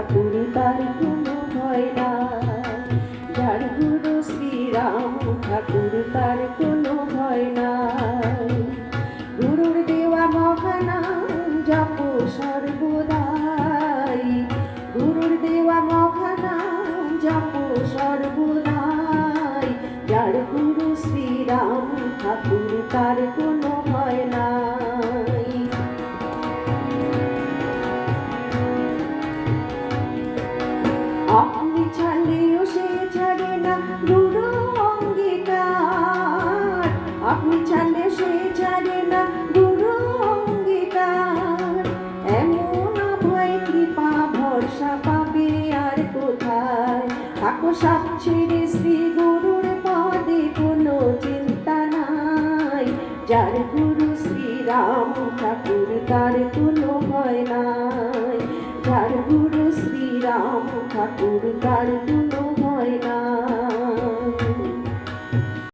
ঠাকুর তার কোনো ভয় নাই। যার গুরু শ্রীরাম ঠাকুর তার কোনো ভয় নাই। গুরুর দেওয়া মহানাম জপ সর্বদাই, গুরুর দেওয়া মহানাম জপ সর্বদাই। যার গুরু শ্রীরাম ঠাকুর তার কোনো ভয় নাই। আপনি ছাড়লেও সে ছাড়ে না গুরু অঙ্গীকার, আপনি ছাড়লে সে ছাড়ে না গুরু অঙ্গীকার। এমন অভয় কৃপা ভরসা পাবে আর কোথায়? থাকো সব ছেড়ে শ্রী গুরুর পদে কোনো চিন্তা নাই। যার গুরু শ্রীরাম ঠাকুর তার কোনো ভয় নাই। যার গুরু শ্রীরাম ঠাকুর তার কোনো ভয় নাই।